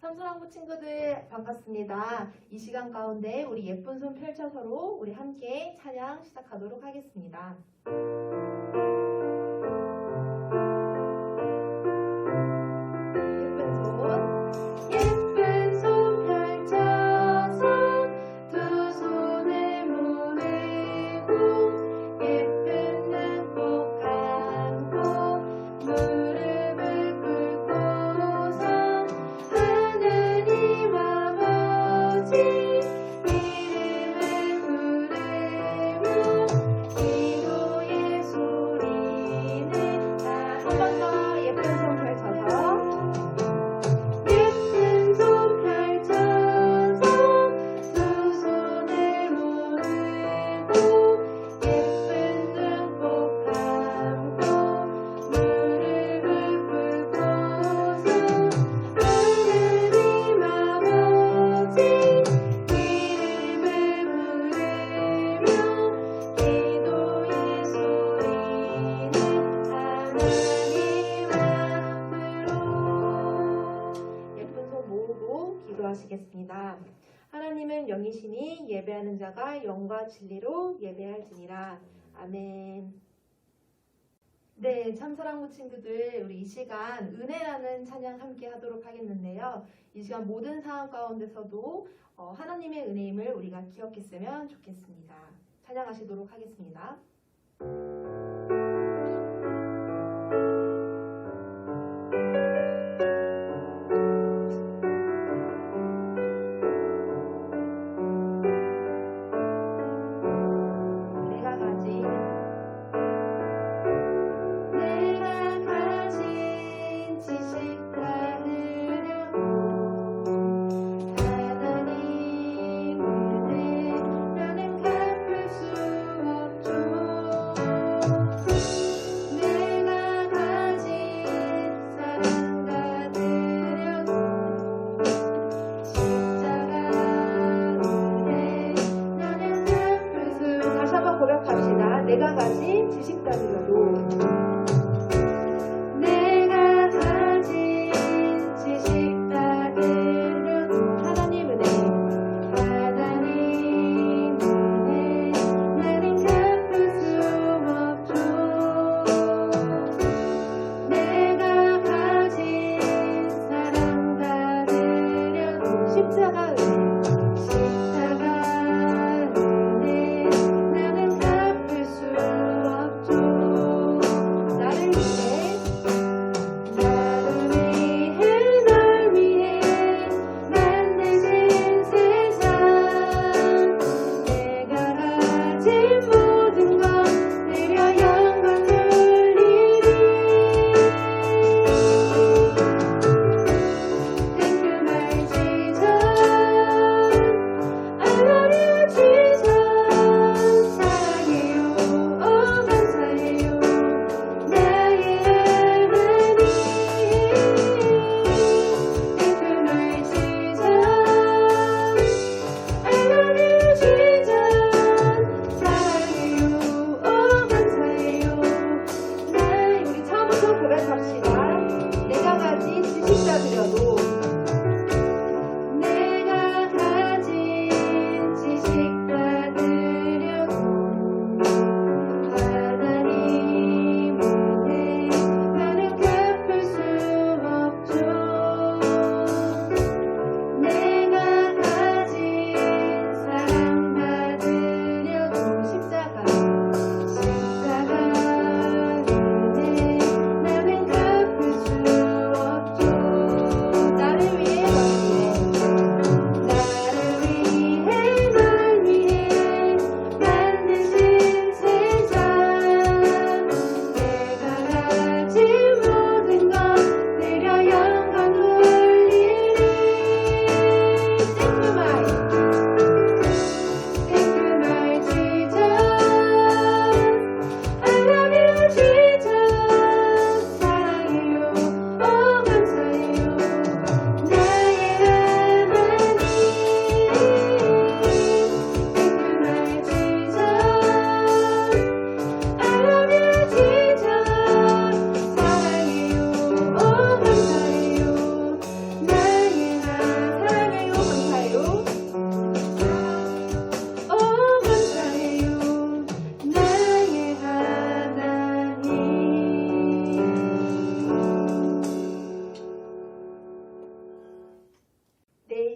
삼수랑부 친구들 반갑습니다. 이 시간 가운데 우리 예쁜 손 펼쳐서로 우리 함께 찬양 시작하도록 하겠습니다. 예쁜 손 펼쳐서 두 손을 모으고 예쁜 눈꼭 감고 무릎을 꿇고서 하느님 아버지 이름을 부르며 기도의 소리는 한 번 더 예쁜 손 펼쳐서 예쁜 손 펼쳐서 두 손을 모으고 예쁜 눈꼭 감고 무릎을 꿇고서 하느님 아버지 이름을 부르며 기도의 소리는 하나님 앞으로 예쁜 손 모으고 기도하시겠습니다. 하나님은 영이시니 예배하는 자가 영과 진리로 예배할지니라. 아멘. 네, 참사랑부 친구들, 우리 이 시간 은혜라는 찬양 함께 하도록 하겠는데요. 이 시간 모든 상황 가운데서도 하나님의 은혜임을 우리가 기억했으면 좋겠습니다. 찬양하시도록 하겠습니다. 내가 가진 지식 받으려고 하나님 은혜 나는 갚을 수 없죠. 내가 가진 사랑 받으려고 십자가 은혜 나는 갚을 수 다시 한번 고백합시다. 내가 가진 지식 받으려고 내가 가진 지식 받으려고 하나님 은혜 나는 갚을 수 없죠. 내가 가진 사랑 받으려고 십자가 은혜 나는 갚을 수 없죠. 나를 위해 널 위해 만드신 세상 내가 가진 모든 것 내려 영광 돌리리. Thank you my Jesus.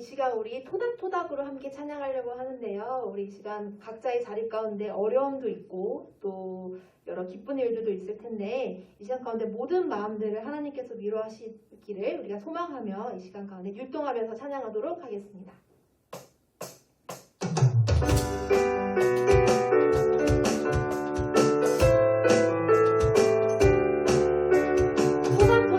이 시간 우리 토닥토닥으로 함께 찬양하려고 하는데요. 우리 이 시간 각자의 자리 가운데 어려움도 있고 또 여러 기쁜 일들도 있을 텐데 이 시간 가운데 모든 마음들을 하나님께서 위로하시기를 우리가 소망하며 이 시간 가운데 율동하면서 찬양하도록 하겠습니다. 그분은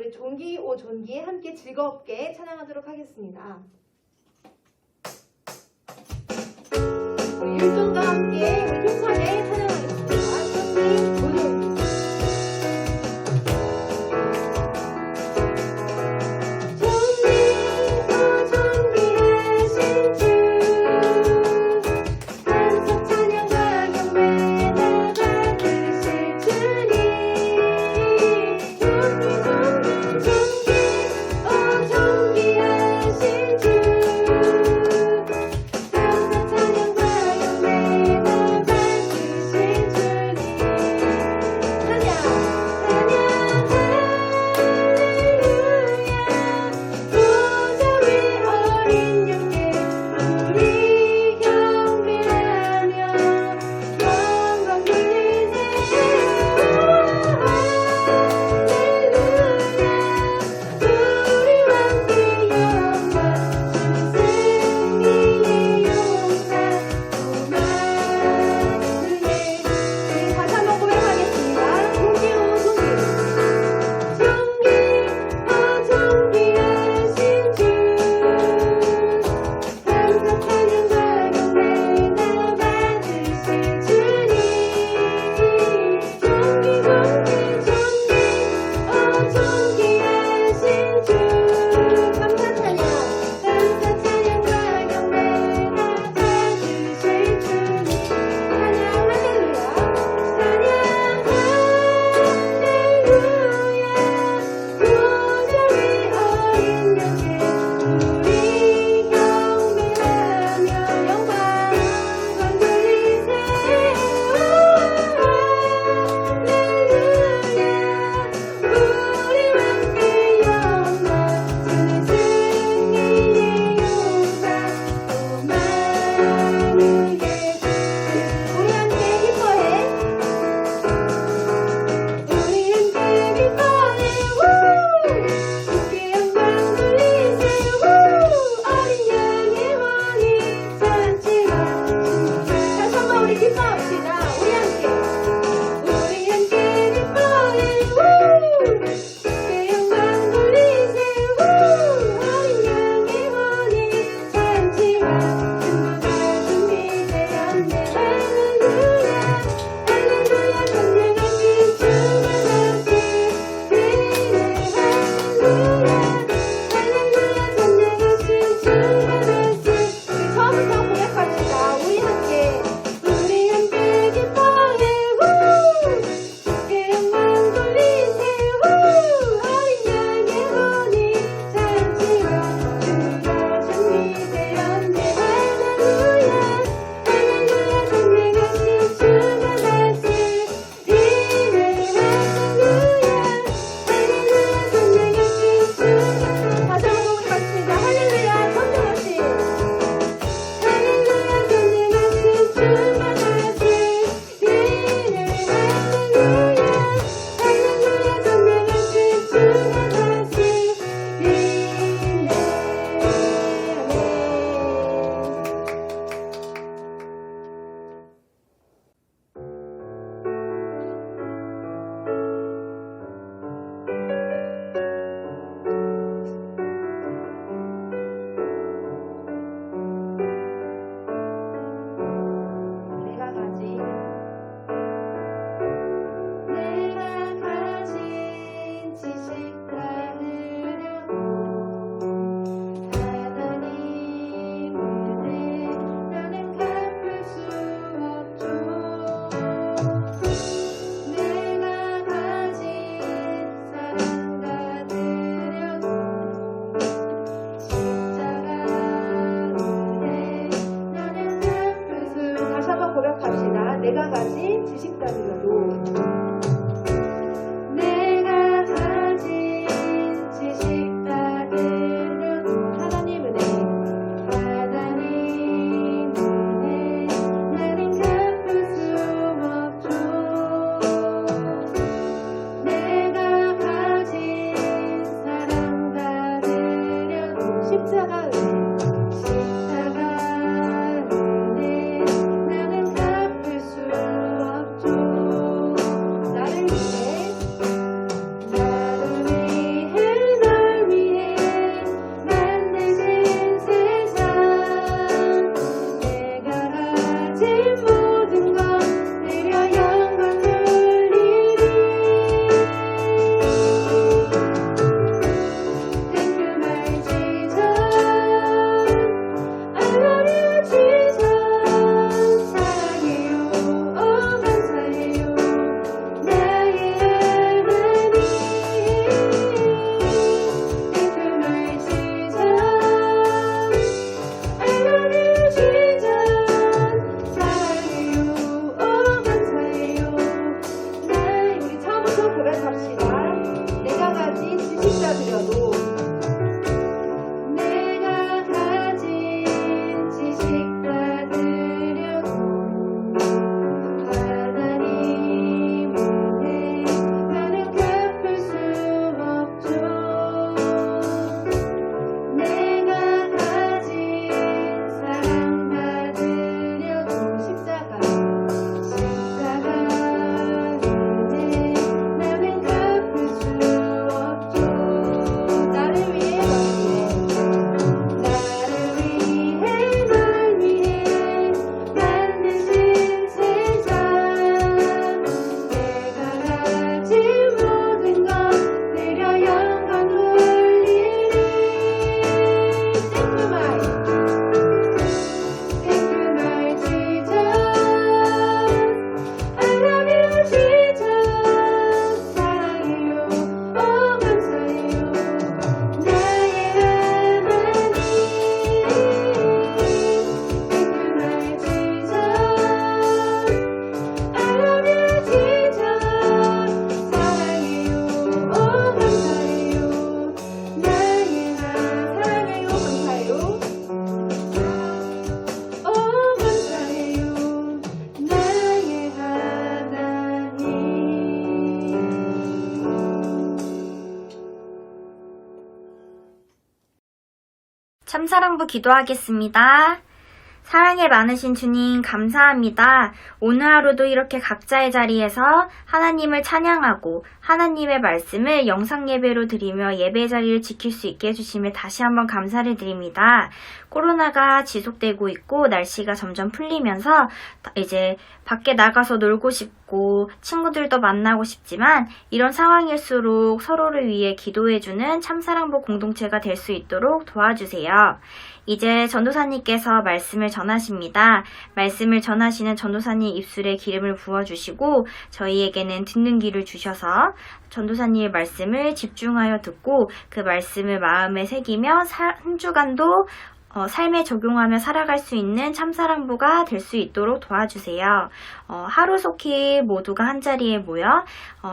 우리 종기 오 종기 함께 즐겁게 찬양하도록 하겠습니다. 우리 율동과 함께 우리 힘차게 찬양하겠습니다. 종기 오 종기. 찬양과 영광 참사랑부 기도하겠습니다. 사랑이 많으신 주님 감사합니다. 오늘 하루도 이렇게 각자의 자리에서 하나님을 찬양하고 하나님의 말씀을 영상 예배로 드리며 예배 자리를 지킬 수 있게 해주심에 다시 한번 감사를 드립니다. 코로나가 지속되고 있고 날씨가 점점 풀리면서 이제 밖에 나가서 놀고 싶고 친구들도 만나고 싶지만 이런 상황일수록 서로를 위해 기도해주는 참사랑부 공동체가 될 수 있도록 도와주세요. 이제 전도사님께서 말씀을 전하십니다. 말씀을 전하시는 전도사님 입술에 기름을 부어주시고 저희에게는 듣는 귀를 주셔서 전도사님의 말씀을 집중하여 듣고 그 말씀을 마음에 새기며 한 주간도 삶에 적용하며 살아갈 수 있는 참사랑부가 될 수 있도록 도와주세요. 하루속히 모두가 한자리에 모여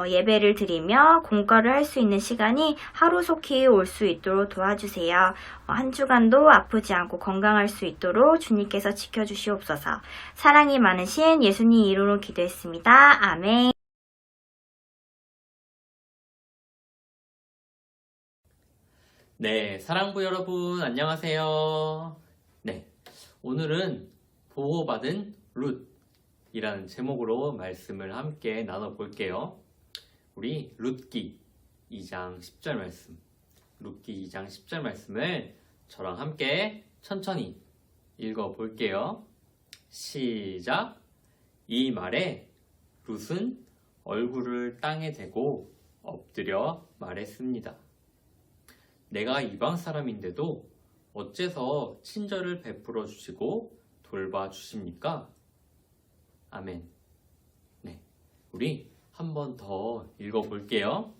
예배를 드리며 공과를 할 수 있는 시간이 하루속히 올 수 있도록 도와주세요. 한 주간도 아프지 않고 건강할 수 있도록 주님께서 지켜주시옵소서. 사랑이 많으신 예수님 이름으로 기도했습니다. 아멘. 네, 사랑부 여러분 안녕하세요. 네, 오늘은 보호받은 룻이라는 제목으로 말씀을 함께 나눠볼게요. 우리 룻기 2장 10절 말씀, 룻기 2장 10절 말씀을 저랑 함께 천천히 읽어볼게요. 시작! 이 말에 룻은 얼굴을 땅에 대고 엎드려 말했습니다. 내가 이방 사람인데도 어째서 친절을 베풀어 주시고 돌봐 주십니까? 아멘. 네, 우리 한 번 더 읽어볼게요.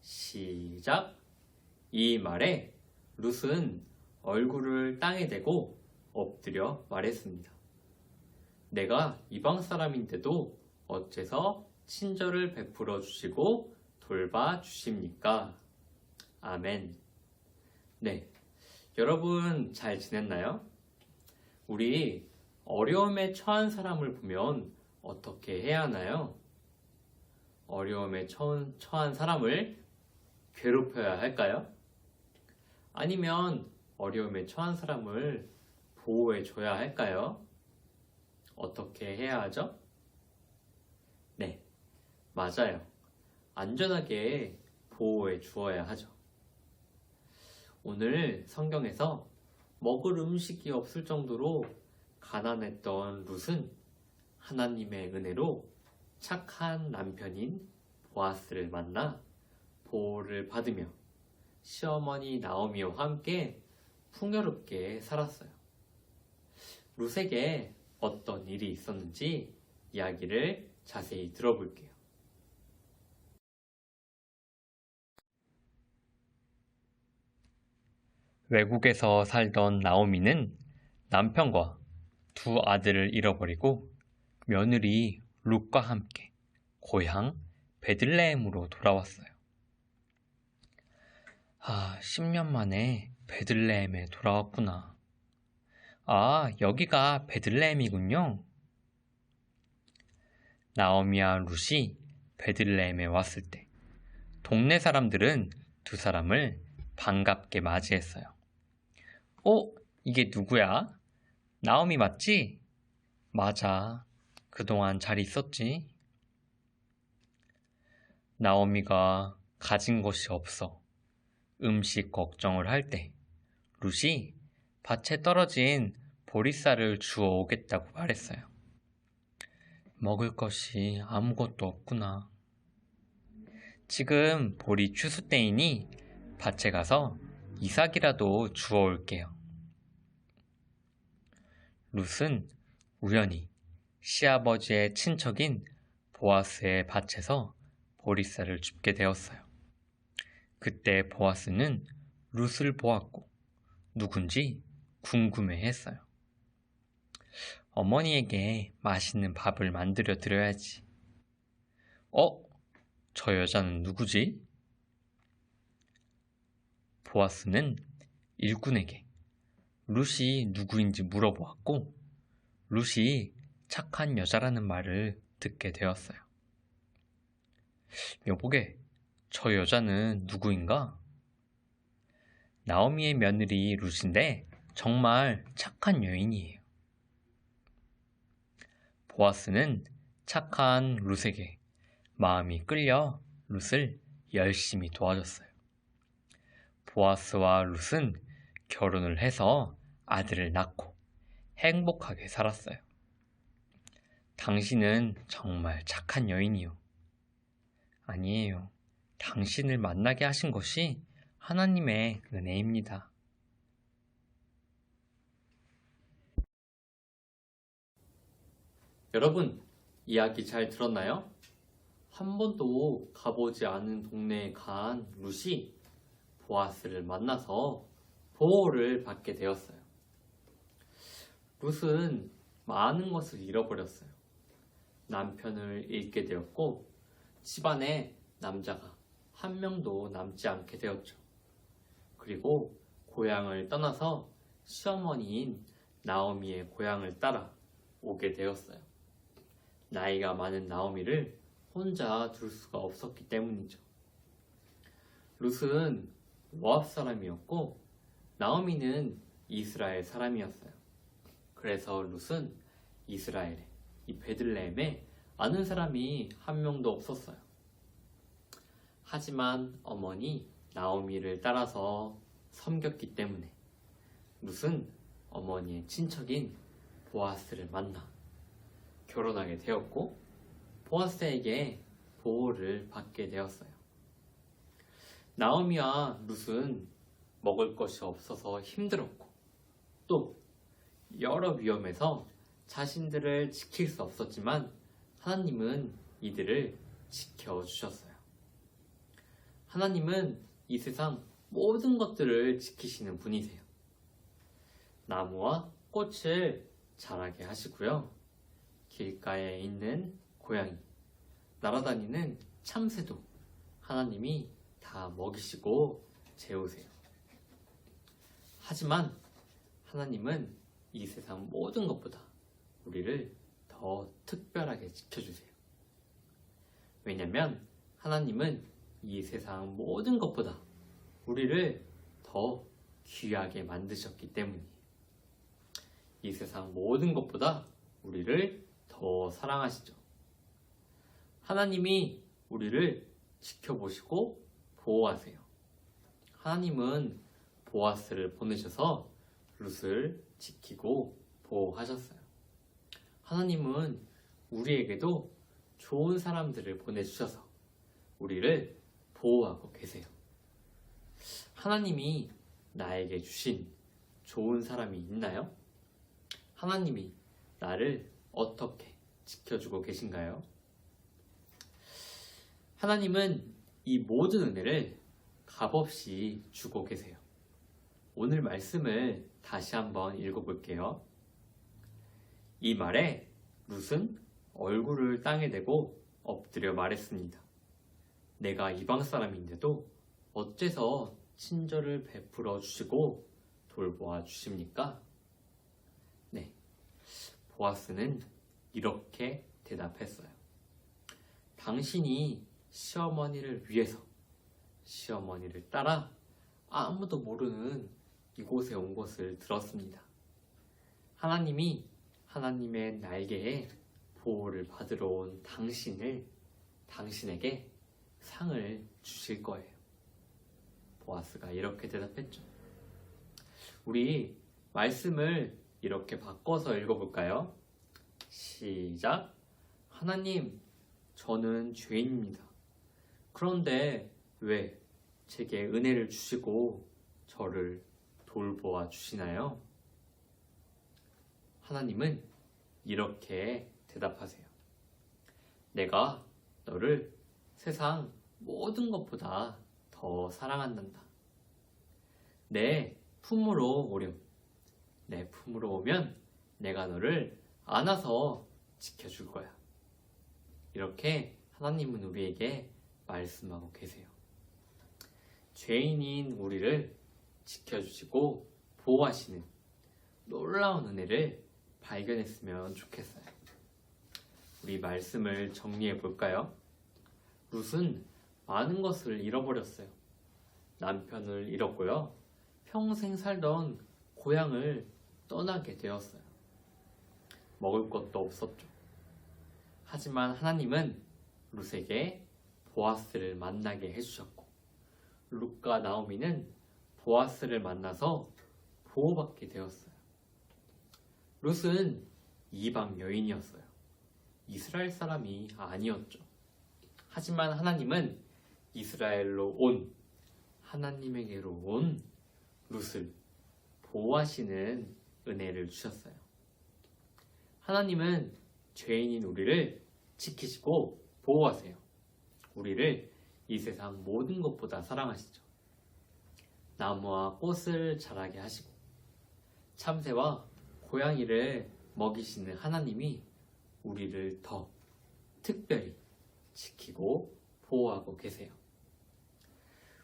시작. 이 말에 룻은 얼굴을 땅에 대고 엎드려 말했습니다. 내가 이방 사람인데도 어째서 친절을 베풀어 주시고 돌봐 주십니까? 아멘. 네, 여러분 잘 지냈나요? 우리 어려움에 처한 사람을 보면 어떻게 해야 하나요? 어려움에 처한 사람을 괴롭혀야 할까요? 아니면 어려움에 처한 사람을 보호해 줘야 할까요? 어떻게 해야 하죠? 네, 맞아요. 안전하게 보호해 주어야 하죠. 오늘 성경에서 먹을 음식이 없을 정도로 가난했던 룻은 하나님의 은혜로 착한 남편인 보아스를 만나 보호를 받으며 시어머니 나오미와 함께 풍요롭게 살았어요. 룻에게 어떤 일이 있었는지 이야기를 자세히 들어볼게요. 외국에서 살던 나오미는 남편과 두 아들을 잃어버리고 며느리 룻과 함께 고향 베들레헴으로 돌아왔어요. 10년 만에 베들레헴에 돌아왔구나. 여기가 베들레헴이군요. 나오미와 룻이 베들레헴에 왔을 때 동네 사람들은 두 사람을 반갑게 맞이했어요. 이게 누구야? 나오미 맞지? 맞아. 그동안 잘 있었지? 나오미가 가진 것이 없어 음식 걱정을 할 때 룻이 밭에 떨어진 보리쌀을 주워 오겠다고 말했어요. 먹을 것이 아무것도 없구나. 지금 보리 추수 때이니 밭에 가서 이삭이라도 주워 올게요. 룻은 우연히 시아버지의 친척인 보아스의 밭에서 보리쌀을 줍게 되었어요. 그때 보아스는 룻을 보았고 누군지 궁금해했어요. 어머니에게 맛있는 밥을 만들어 드려야지. 저 여자는 누구지? 보아스는 일꾼에게 룻이 누구인지 물어보았고 룻이 착한 여자라는 말을 듣게 되었어요. 여보게, 저 여자는 누구인가? 나오미의 며느리 룻인데 정말 착한 여인이에요. 보아스는 착한 룻에게 마음이 끌려 룻을 열심히 도와줬어요. 보아스와 룻은 결혼을 해서 아들을 낳고 행복하게 살았어요. 당신은 정말 착한 여인이요. 아니에요. 당신을 만나게 하신 것이 하나님의 은혜입니다. 여러분, 이야기 잘 들었나요? 한 번도 가보지 않은 동네에 간 룻이 보아스를 만나서 보호를 받게 되었어요. 룻은 많은 것을 잃어버렸어요. 남편을 잃게 되었고 집안에 남자가 한 명도 남지 않게 되었죠. 그리고 고향을 떠나서 시어머니인 나오미의 고향을 따라 오게 되었어요. 나이가 많은 나오미를 혼자 둘 수가 없었기 때문이죠. 룻은 모압 사람이었고 나오미는 이스라엘 사람이었어요. 그래서 룻은 이스라엘에, 이 베들레헴에 아는 사람이 한 명도 없었어요. 하지만 어머니 나오미를 따라서 섬겼기 때문에 룻은 어머니의 친척인 보아스를 만나 결혼하게 되었고 보아스에게 보호를 받게 되었어요. 나오미와 룻은 먹을 것이 없어서 힘들었고 또 여러 위험에서 자신들을 지킬 수 없었지만 하나님은 이들을 지켜주셨어요. 하나님은 이 세상 모든 것들을 지키시는 분이세요. 나무와 꽃을 자라게 하시고요. 길가에 있는 고양이, 날아다니는 참새도 하나님이 다 먹이시고 재우세요. 하지만 하나님은 이 세상 모든 것보다 우리를 더 특별하게 지켜주세요. 왜냐면 하나님은 이 세상 모든 것보다 우리를 더 귀하게 만드셨기 때문이에요. 이 세상 모든 것보다 우리를 더 사랑하시죠. 하나님이 우리를 지켜보시고 보호하세요. 하나님은 보아스를 보내셔서 룻을 지키고 보호하셨어요. 하나님은 우리에게도 좋은 사람들을 보내주셔서 우리를 보호하고 계세요. 하나님이 나에게 주신 좋은 사람이 있나요? 하나님이 나를 어떻게 지켜주고 계신가요? 하나님은 이 모든 은혜를 값없이 주고 계세요. 오늘 말씀을 다시 한번 읽어볼게요. 이 말에 룻은 얼굴을 땅에 대고 엎드려 말했습니다. 내가 이방 사람인데도 어째서 친절을 베풀어 주시고 돌보아 주십니까? 네, 보아스는 이렇게 대답했어요. 당신이 시어머니를 위해서 시어머니를 따라 아무도 모르는 이곳에 온 것을 들었습니다. 하나님이 하나님의 날개에 보호를 받으러 온 당신에게 상을 주실 거예요. 보아스가 이렇게 대답했죠. 우리 말씀을 이렇게 바꿔서 읽어볼까요? 시작. 하나님, 저는 죄인입니다. 그런데 왜 제게 은혜를 주시고 저를 돌보아 주시나요? 하나님은 이렇게 대답하세요. 내가 너를 세상 모든 것보다 더 사랑한단다. 내 품으로 오렴. 내 품으로 오면 내가 너를 안아서 지켜줄 거야. 이렇게 하나님은 우리에게 말씀하고 계세요. 죄인인 우리를 지켜주시고 보호하시는 놀라운 은혜를 발견했으면 좋겠어요. 우리 말씀을 정리해 볼까요? 룻은 많은 것을 잃어버렸어요. 남편을 잃었고요. 평생 살던 고향을 떠나게 되었어요. 먹을 것도 없었죠. 하지만 하나님은 룻에게 보아스를 만나게 해주셨고, 룻과 나오미는 보아스를 만나서 보호받게 되었어요. 룻은 이방 여인이었어요. 이스라엘 사람이 아니었죠. 하지만 하나님은 이스라엘로 온, 하나님에게로 온 룻을 보호하시는 은혜를 주셨어요. 하나님은 죄인인 우리를 지키시고 보호하세요. 우리를 이 세상 모든 것보다 사랑하시죠. 나무와 꽃을 자라게 하시고 참새와 고양이를 먹이시는 하나님이 우리를 더 특별히 지키고 보호하고 계세요.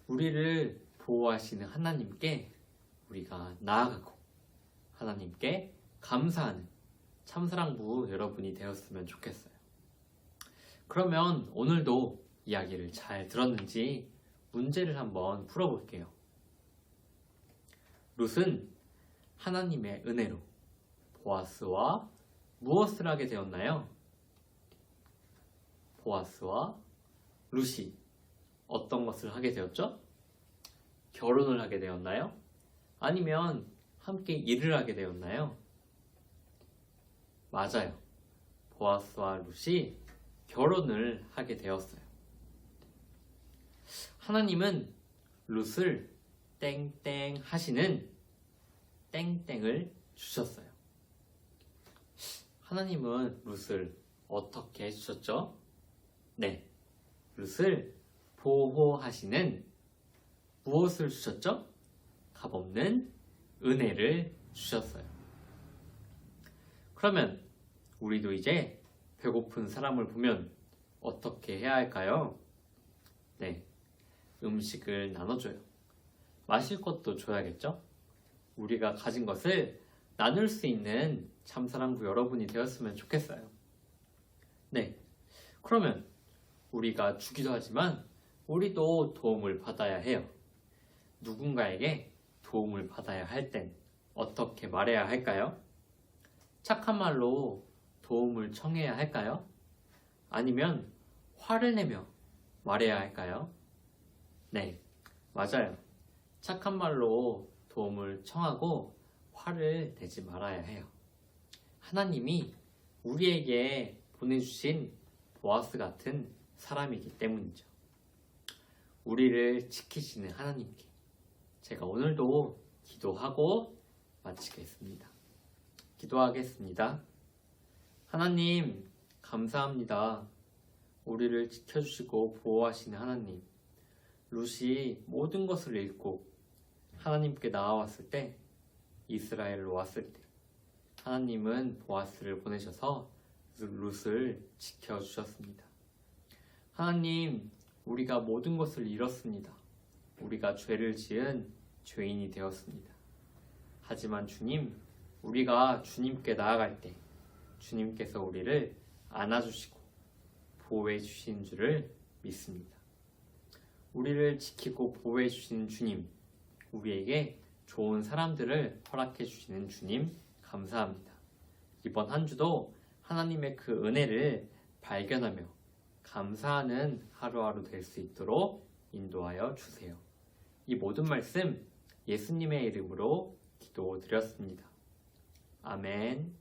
우리를 보호하시는 하나님께 우리가 나아가고 하나님께 감사하는 참사랑부 여러분이 되었으면 좋겠어요. 그러면 오늘도 이야기를 잘 들었는지 문제를 한번 풀어볼게요. 룻은 하나님의 은혜로 보아스와 무엇을 하게 되었나요? 보아스와 룻이 어떤 것을 하게 되었죠? 결혼을 하게 되었나요? 아니면 함께 일을 하게 되었나요? 맞아요. 보아스와 룻이 결혼을 하게 되었어요. 하나님은 룻을 땡땡 하시는 땡땡을 주셨어요. 하나님은 룻을 어떻게 해주셨죠? 네, 룻을 보호하시는 무엇을 주셨죠? 값없는 은혜를 주셨어요. 그러면 우리도 이제 배고픈 사람을 보면 어떻게 해야 할까요? 네, 음식을 나눠줘요. 마실 것도 줘야겠죠? 우리가 가진 것을 나눌 수 있는 참사랑부 여러분이 되었으면 좋겠어요. 네, 그러면 우리가 주기도 하지만 우리도 도움을 받아야 해요. 누군가에게 도움을 받아야 할 땐 어떻게 말해야 할까요? 착한 말로 도움을 청해야 할까요? 아니면 화를 내며 말해야 할까요? 네, 맞아요. 착한 말로 도움을 청하고 화를 내지 말아야 해요. 하나님이 우리에게 보내주신 보아스 같은 사람이기 때문이죠. 우리를 지키시는 하나님께 제가 오늘도 기도하고 마치겠습니다. 기도하겠습니다. 하나님, 감사합니다. 우리를 지켜주시고 보호하시는 하나님, 룻이 모든 것을 잃고 하나님께 나아왔을 때, 이스라엘로 왔을 때 하나님은 보아스를 보내셔서 룻을 지켜주셨습니다. 하나님, 우리가 모든 것을 잃었습니다. 우리가 죄를 지은 죄인이 되었습니다. 하지만 주님, 우리가 주님께 나아갈 때 주님께서 우리를 안아주시고 보호해 주신 줄을 믿습니다. 우리를 지키고 보호해 주시는 주님, 우리에게 좋은 사람들을 허락해 주시는 주님 감사합니다. 이번 한 주도 하나님의 그 은혜를 발견하며 감사하는 하루하루 될 수 있도록 인도하여 주세요. 이 모든 말씀 예수님의 이름으로 기도드렸습니다. 아멘.